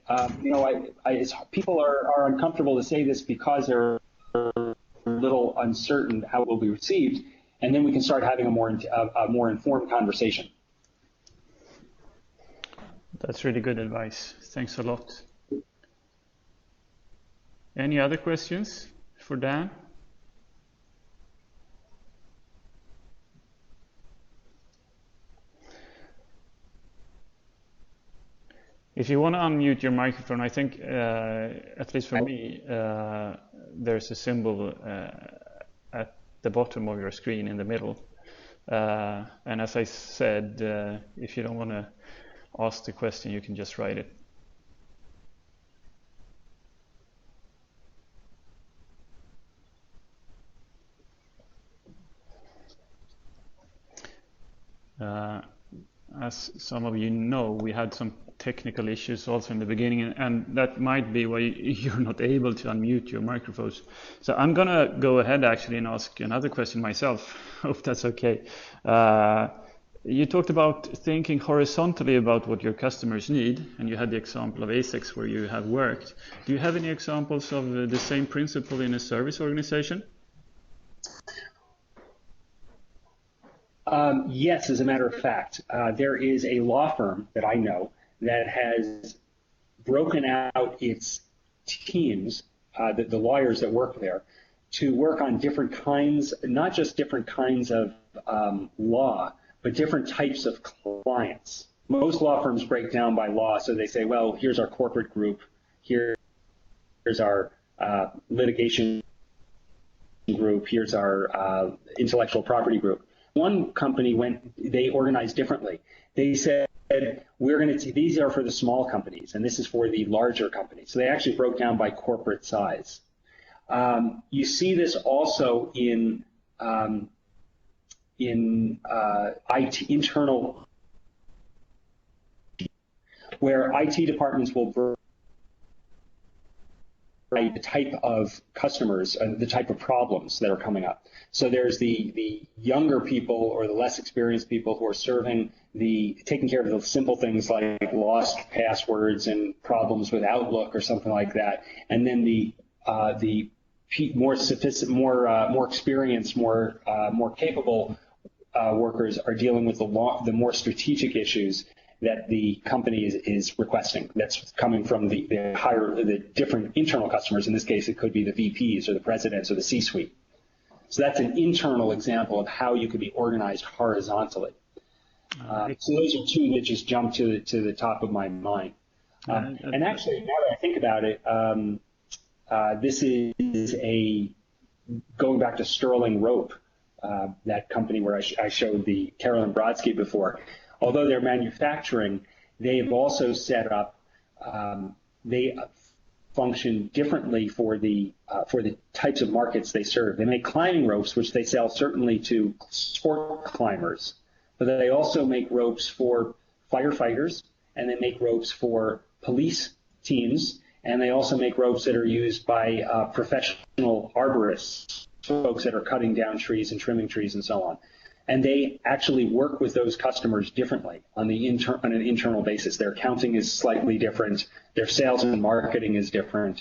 [SPEAKER 2] people are uncomfortable to say this because they're a little uncertain how it will be received. And then we can start having a more informed conversation.
[SPEAKER 1] That's really good advice. Thanks a lot. Any other questions for Dan? If you want to unmute your microphone, I think, at least for me, there's a symbol at the bottom of your screen in the middle. And as I said, if you don't want to ask the question, you can just write it. as some of you know, we had some technical issues also in the beginning, and that might be why you're not able to unmute your microphones. So I'm gonna go ahead actually and ask another question myself. Hope that's okay. You talked about thinking horizontally about what your customers need, and you had the example of ASICS where you have worked. Do you have any examples of the same principle in a service organization?
[SPEAKER 2] Yes, as a matter of fact. There is a law firm that I know that has broken out its teams, the lawyers that work there, to work on different kinds, not just different kinds of law, but different types of clients. Most law firms break down by law, so they say, well, here's our corporate group, here's our litigation group, here's our intellectual property group. One company they organized differently. They said, these are for the small companies, and this is for the larger companies. So they actually broke down by corporate size. You see this also in IT internal, where IT departments will write the type of customers and the type of problems that are coming up. So there's the younger people or the less experienced people who are taking care of the simple things like lost passwords and problems with Outlook or something like that. And then the more sophisticated, more experienced, more capable workers are dealing with the more strategic issues that the company is requesting. That's coming from the different internal customers. In this case, it could be the VPs or the presidents or the C-suite. So that's an internal example of how you could be organized horizontally. So those are two that just jump to the top of my mind. And actually, now that I think about it, this is going back to Sterling Rope, that company where I showed the Carolyn Brodsky before. Although they're manufacturing, they've also set up, they function differently for the types of markets they serve. They make climbing ropes, which they sell certainly to sport climbers, but they also make ropes for firefighters, and they make ropes for police teams, and they also make ropes that are used by professional arborists, folks that are cutting down trees and trimming trees and so on. And they actually work with those customers differently on an internal basis. Their accounting is slightly different. Their sales and marketing is different.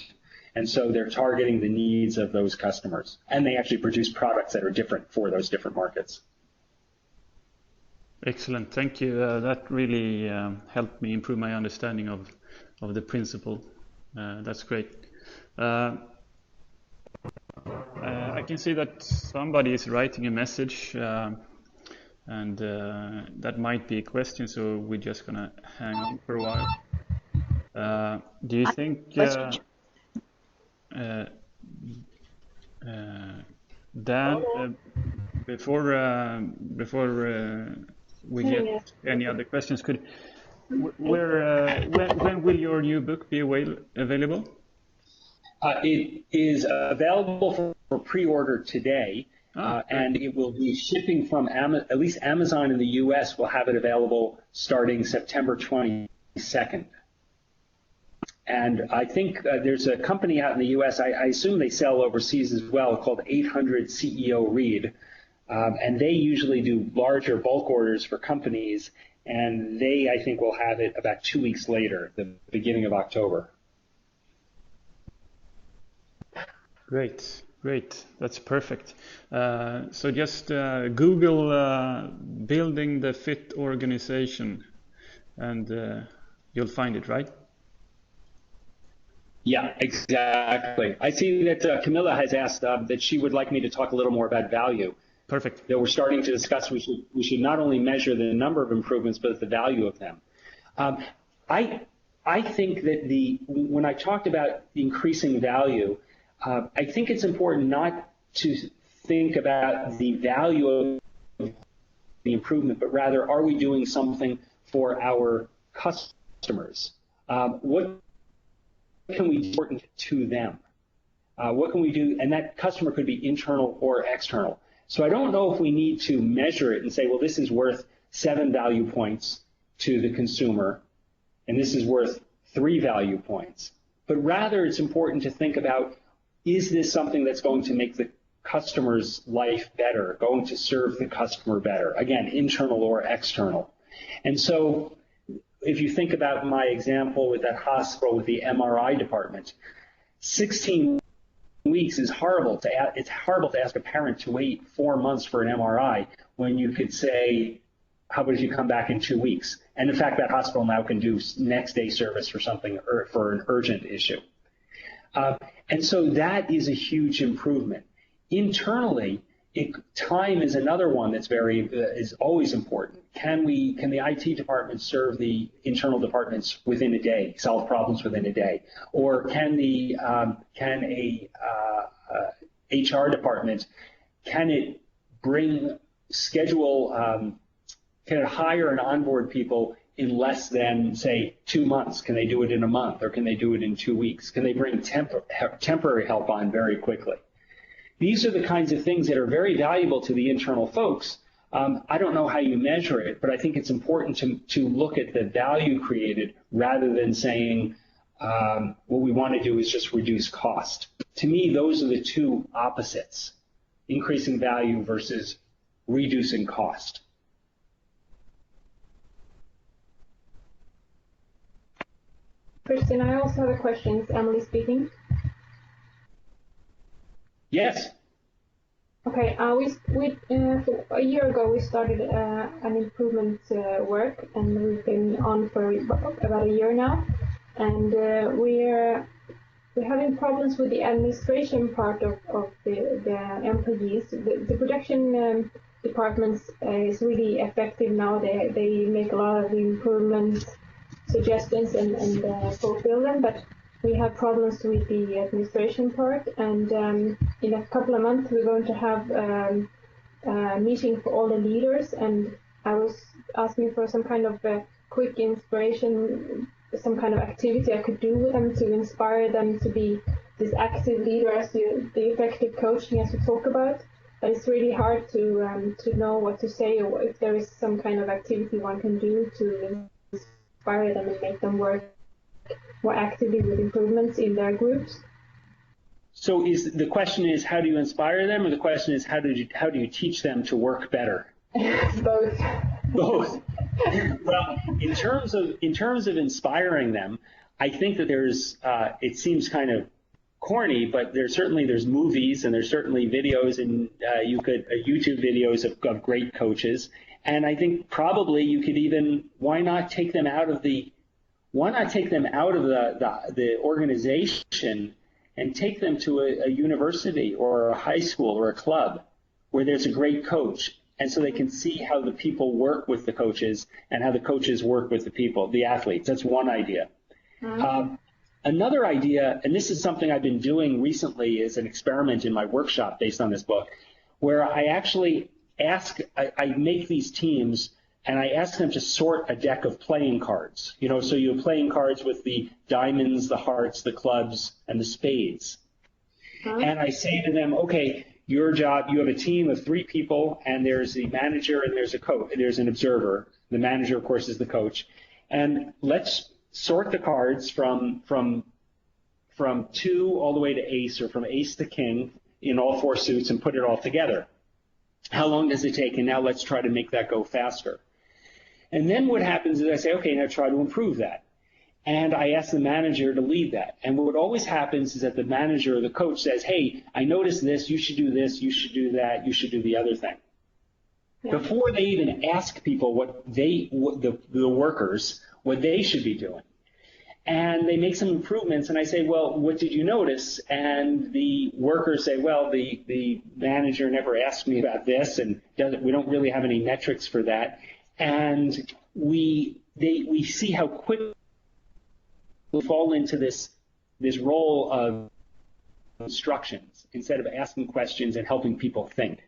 [SPEAKER 2] And so they're targeting the needs of those customers. And they actually produce products that are different for those different markets.
[SPEAKER 1] Excellent. Thank you. That really helped me improve my understanding of the principle. That's great. I can see that somebody is writing a message. And that might be a question, so we're just going to hang on for a while. Do you think, Dan, before we get any other questions, when will your new book be available?
[SPEAKER 2] It is available for pre-order today. And it will be shipping from at least Amazon in the U.S. will have it available starting September 22nd. And I think there's a company out in the U.S., I assume they sell overseas as well, called 800 CEO Read. And they usually do larger bulk orders for companies, and they, I think, will have it about 2 weeks later, the beginning of October.
[SPEAKER 1] Great. That's perfect. So just Google building the fit organization, and you'll find it, right?
[SPEAKER 2] Yeah, exactly. I see that Camilla has asked that she would like me to talk a little more about value.
[SPEAKER 1] Perfect.
[SPEAKER 2] That we're starting to discuss we should not only measure the number of improvements, but the value of them. I think that when I talked about increasing value, I think it's important not to think about the value of the improvement, but rather, are we doing something for our customers? What can we do important to them? What can we do? And that customer could be internal or external. So I don't know if we need to measure it and say, well, this is worth 7 value points to the consumer, and this is worth 3 value points, but rather it's important to think about, is this something that's going to make the customer's life better, going to serve the customer better? Again, internal or external. And so if you think about my example with that hospital with the MRI department, 16 weeks is horrible. It's horrible to ask a parent to wait 4 months for an MRI when you could say, how about if you come back in 2 weeks? And in fact, that hospital now can do next day service for something, or for an urgent issue. And so that is a huge improvement. Internally, time is another one that's is always important. Can the IT department serve the internal departments within a day, solve problems within a day, or can a HR department, can it hire and onboard people in less than, say, 2 months? Can they do it in a month, or can they do it in 2 weeks? Can they bring temporary help on very quickly? These are the kinds of things that are very valuable to the internal folks. I don't know how you measure it, but I think it's important to look at the value created rather than saying what we want to do is just reduce cost. To me, those are the two opposites: increasing value versus reducing cost.
[SPEAKER 3] Christian, I also have a question. It's Emily speaking.
[SPEAKER 2] Yes.
[SPEAKER 3] Okay. A year ago, we started an improvement work, and we've been on for about a year now. And we're having problems with the administration part of the employees. The production departments is really effective now. They make a lot of improvements, suggestions, and fulfill them, but we have problems with the administration part, and in a couple of months we're going to have a meeting for all the leaders, and I was asking for some kind of quick inspiration, some kind of activity I could do with them to inspire them to be this active leader, the effective coaching as we talk about. But it's really hard to know what to say, or if there is some kind of activity one can do to inspire them and make them work more actively with improvements in their groups.
[SPEAKER 2] So the question is, how do you inspire them, or the question is, how do you teach them to work better?
[SPEAKER 3] Both.
[SPEAKER 2] Both. Well, in terms of inspiring them, I think that there's it seems kind of corny, but there's movies, and there's certainly videos, and YouTube videos of great coaches. And I think probably you could even, why not take them out of the organization and take them to a university or a high school or a club where there's a great coach, and so they can see how the people work with the coaches and how the coaches work with the athletes. That's one idea. Mm-hmm. Another idea, and this is something I've been doing recently, is an experiment in my workshop based on this book, where I actually I make these teams, and I ask them to sort a deck of playing cards. So you have playing cards with the diamonds, the hearts, the clubs, and the spades. Uh-huh. And I say to them, okay, your job, you have a team of 3 people, and there's the manager and there's a coach, there's an observer. The manager, of course, is the coach. And let's sort the cards from 2 all the way to ace, or from ace to king in all 4 suits, and put it all together. How long does it take? And now let's try to make that go faster. And then what happens is I say, okay, now try to improve that. And I ask the manager to lead that. And what always happens is that the manager or the coach says, hey, I noticed this, you should do this, you should do that, you should do the other thing. Yeah. Before they even ask people the workers, what they should be doing. And they make some improvements, and I say, well, what did you notice? And the workers say, well, the manager never asked me about this, and we don't really have any metrics for that. And we see how quickly we fall into this role of instructions instead of asking questions and helping people think.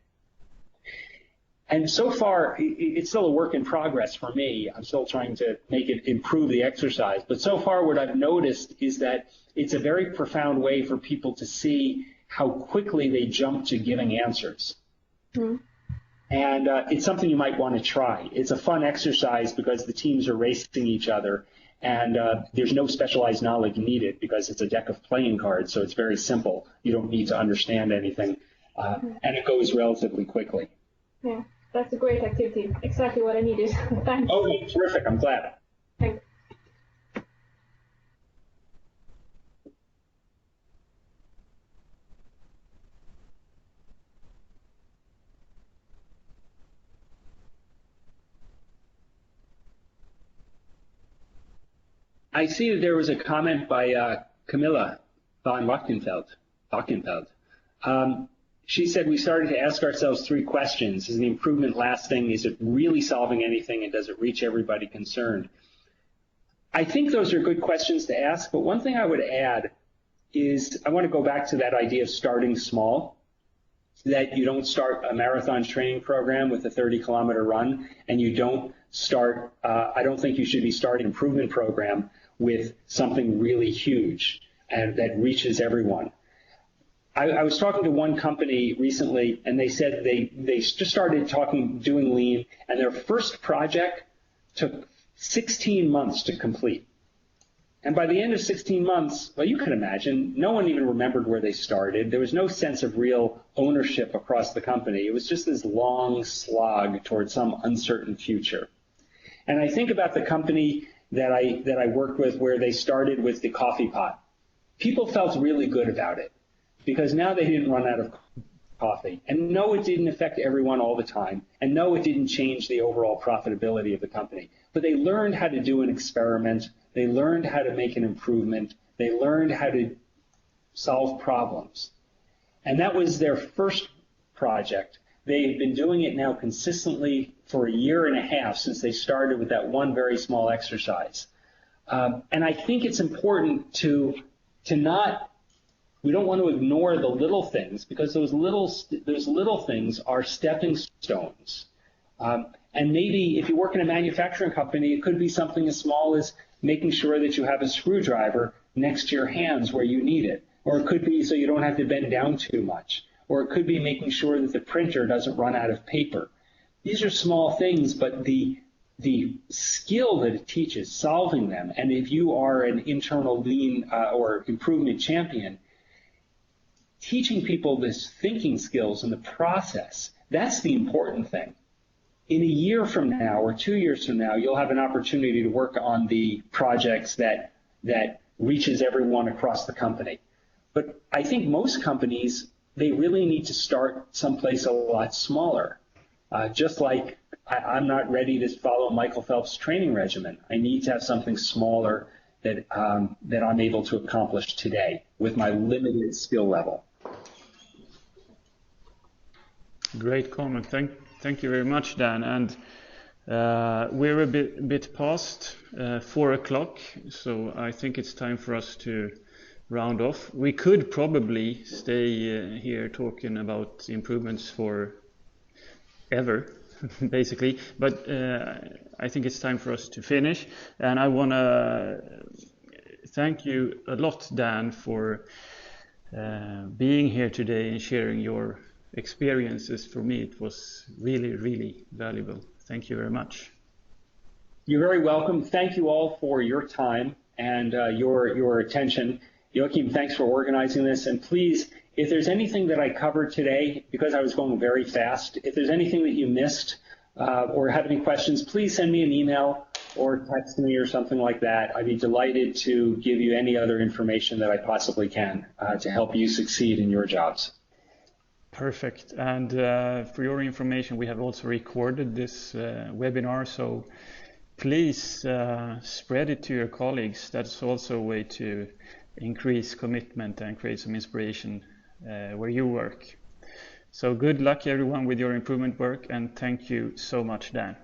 [SPEAKER 2] And so far, it's still a work in progress for me. I'm still trying to make it improve the exercise. But so far, what I've noticed is that it's a very profound way for people to see how quickly they jump to giving answers. Mm-hmm. And it's something you might want to try. It's a fun exercise because the teams are racing each other, and there's no specialized knowledge needed because it's a deck of playing cards, so it's very simple. You don't need to understand anything, and it goes relatively quickly.
[SPEAKER 3] Yeah, that's a great activity. Exactly what I needed. Thanks.
[SPEAKER 2] Okay, terrific. I'm glad.
[SPEAKER 3] Thanks.
[SPEAKER 2] I see that there was a comment by Camilla von Wachtenfeld. She said, we started to ask ourselves 3 questions. Is the improvement lasting? Is it really solving anything? And does it reach everybody concerned? I think those are good questions to ask, but one thing I would add is I want to go back to that idea of starting small, that you don't start a marathon training program with a 30-kilometer run, and you don't start, I don't think you should be starting an improvement program with something really huge and that reaches everyone. I was talking to one company recently, and they said they just started doing lean, and their first project took 16 months to complete. And by the end of 16 months, well, you can imagine, no one even remembered where they started. There was no sense of real ownership across the company. It was just this long slog towards some uncertain future. And I think about the company that I worked with where they started with the coffee pot. People felt really good about it because now they didn't run out of coffee. And no, it didn't affect everyone all the time. And no, it didn't change the overall profitability of the company. But they learned how to do an experiment. They learned how to make an improvement. They learned how to solve problems. And that was their first project. They've been doing it now consistently for 1.5 years since they started with that one very small exercise. And I think it's important to not, we don't want to ignore the little things because those little things are stepping stones. And maybe if you work in a manufacturing company, it could be something as small as making sure that you have a screwdriver next to your hands where you need it. Or it could be so you don't have to bend down too much. Or it could be making sure that the printer doesn't run out of paper. These are small things, but the skill that it teaches, solving them, and if you are an internal lean or improvement champion, teaching people this thinking skills and the process, that's the important thing. In 1 year from now or 2 years from now, you'll have an opportunity to work on the projects that reaches everyone across the company. But I think most companies, they really need to start someplace a lot smaller. Just like I'm not ready to follow Michael Phelps' training regimen. I need to have something smaller that I'm able to accomplish today with my limited skill level.
[SPEAKER 1] Great comment. Thank you very much, Dan. And we're a bit past 4 o'clock, so I think it's time for us to round off. We could probably stay here talking about improvements for ever, basically, but I think it's time for us to finish. And I want to thank you a lot, Dan, for being here today and sharing your experiences. For me, it was really, really valuable. Thank you very much.
[SPEAKER 2] You're very welcome. Thank you all for your time and your attention. Joachim, thanks for organizing this. And please, if there's anything that I covered today, because I was going very fast, if there's anything that you missed or have any questions, please send me an email or text me or something like that. I'd be delighted to give you any other information that I possibly can to help you succeed in your jobs.
[SPEAKER 1] Perfect. And for your information, we have also recorded this webinar, so please spread it to your colleagues. That's also a way to increase commitment and create some inspiration where you work. So good luck everyone with your improvement work, and thank you so much, Dan.